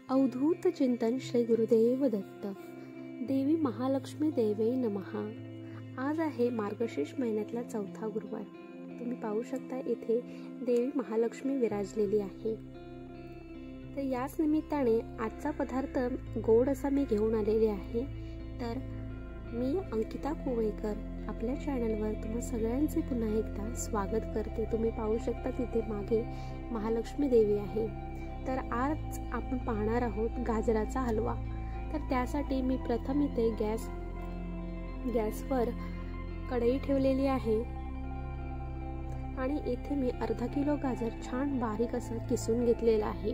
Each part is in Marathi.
अवधूत चिंतन श्री गुरुदेव दत्त. देवी महालक्ष्मी देवे नमः. आज आहे मार्गशीर्ष महिन्यातला चौथा गुरुवार. तुम्ही पाहू शकता इथे देवी महालक्ष्मी विराजलेली आहे. तर याच निमित्ताने आजचा पदार्थ गोड असा मी घेऊन आलेले आहे. तर मी अंकिता कोवेकर आपल्या चॅनलवर तुम्हा सगळ्यांचे पुन्हा एकदा स्वागत करते. तुम्ही पाहू शकता तिथे मागे महालक्ष्मी देवी आहे. तर आज आपण पाहणार आहोत गाजराचा हलवा. तर त्यासाठी मी प्रथम इथे गॅसवर कढई ठेवलेली आहे आणि इथे मी अर्धा किलो गाजर छान बारीक असं किसून घेतलेला आहे.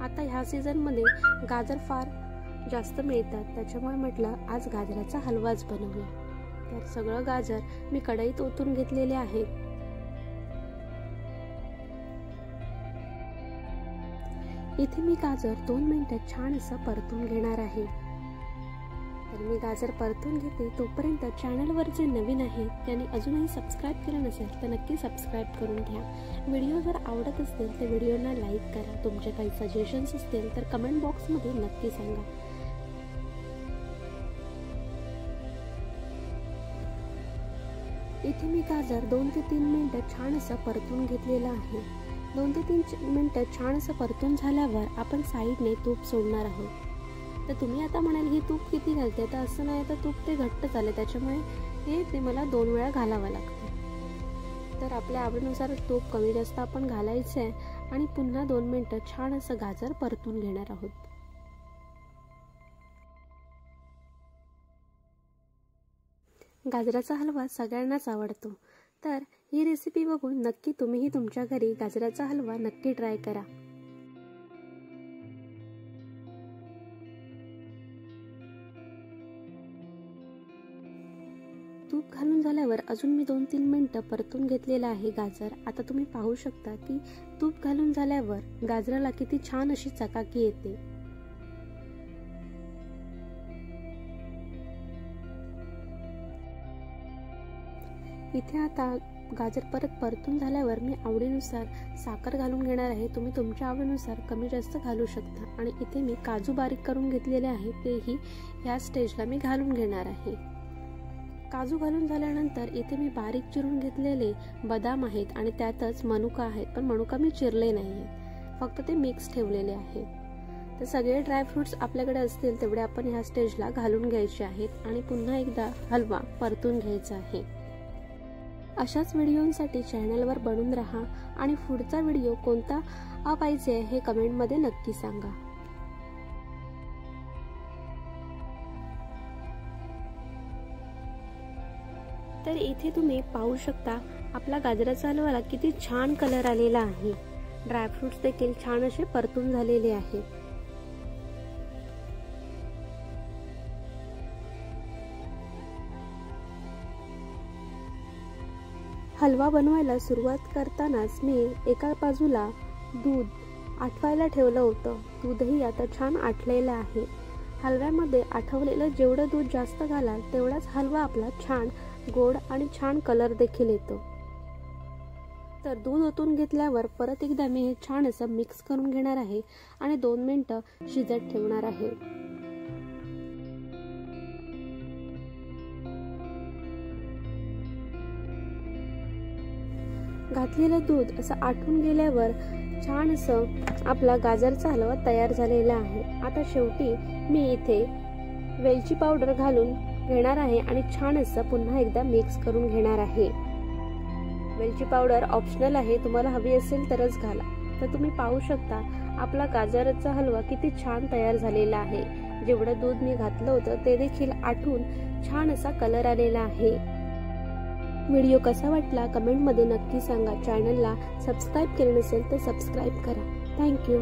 आता ह्या सीझनमध्ये गाजर फार जास्त मिळतात, त्याच्यामुळे म्हटलं आज गाजराचा हलवाच बनवूया. तर सगळं गाजर मी कढईत ओतून घेतलेले आहे. इथे मी गाजर 2 मिनिटात छान असं परतून घेणार आहे. तर मी गाजर परतून घेते. तोपर्यंत चॅनलवर जे नवीन आहे त्यांनी अजूनही सबस्क्राईब केलं नसेल तर नक्की सबस्क्राईब करून घ्या. व्हिडिओ जर आवडत असतील तर व्हिडिओला लाईक करा. तुमचे काही सजेशन्स असतील तर कमेंट बॉक्समध्ये नक्की सांगा. इथे मी गाजर 2 ते 3 मिनिटं छान असं परतून घेतलेलं आहे. 2 ते 3 मिनिटं छान असं परतून झाल्यावर आपण साईडने तूप सोडणार आहोत. तर तुम्ही आता म्हणाल ही तूप किती घालते, तर असं नाही, तर तूप ते घट्ट झाले त्याच्यामुळे ते मला 2 वेळा घालावं लागतं. तर आपल्या आवडीनुसार तूप कमी जास्त आपण घालायचं आहे आणि पुन्हा 2 मिनिटं छान असं गाजर परतून घेणार आहोत. गाजराचा हलवा सगळ्यांनाच आवडतो. तर ही रेसिपी बघून नक्की तुम्हीही तुमच्या घरी गाजराचा हलवा नक्की ट्राय करा. तूप घालून झाल्यावर अजून मी 2-3 मिनिटं परतून घेतलेलं आहे गाजर. आता तुम्ही पाहू शकता की तूप घालून झाल्यावर गाजराला किती छान अशी चकाकी येते. इथे आता गाजर परतून झाल्यावर मी आवडीनुसार साखर घालून घेणार आहे. तुम्ही तुमच्या आवडीनुसार कमी जास्त घालू शकता. आणि इथे मी काजू बारीक करून घेतलेले आहे, तेही या स्टेजला मी घालून घेणार आहे. काजू घालून झाल्यानंतर इथे मी बारीक चिरून घेतलेले बदाम आहेत आणि त्यातच मनुका आहेत, पण मनुका मी चिरले नाही, फक्त ते मिक्स ठेवलेले आहेत. तर सगळे ड्रायफ्रुट्स आपल्याकडे असतील तेवढे आपण ह्या स्टेजला घालून घ्यायचे आहेत आणि पुन्हा एकदा हलवा परतून घ्यायचा आहे. अशाच व्हिडिओसाठी चॅनलवर बनून राहा आणि पुढचा व्हिडिओ कोणता पाहिजे हे कमेंटमध्ये नक्की सांगा. तर इथे तुम्ही पाहू शकता आपला गाजराचा हलवाला किती छान कलर आलेला आहे. ड्रायफ्रुट्स देखील छान असे परतून झालेले आहेत. हलवा बनवायला सुरुवात करतानाच मी एका बाजूला दूध आटवायला ठेवलं होतं. दूधही आता छान आटलेलं आहे. हलव्यामध्ये आटवलेलं जेवढं दूध जास्त घालाल तेवढाच हलवा आपला छान गोड आणि छान कलर देखील येतो. तर दूध ओतून घेतल्यावर परत एकदा मी हे छान असं मिक्स करून घेणार आहे आणि 2 मिनिटं शिजत ठेवणार आहे. घातलेलं दूध असं आटून गेल्यावर छान असं आपला गाजरचा हलवा तयार झालेला आहे. आता शेवटी मी इथे वेलची पावडर घालून घेणार आहे आणि छान असं पुन्हा एकदा मिक्स करून घेणार आहे. वेलची पावडर ऑप्शनल आहे, तुम्हाला हवी असेल तरच घाला. तर तुम्ही पाहू शकता आपला गाजराचा हलवा किती छान तयार झालेला आहे. जेवढं दूध मी घातलं होतं ते देखील आटून छान असा कलर आलेला आहे. व्हिडिओ कसा वाटला कमेंटमध्ये नक्की सांगा. चॅनलला सबस्क्राईब केलं नसेल तर सबस्क्राईब करा. थँक्यू.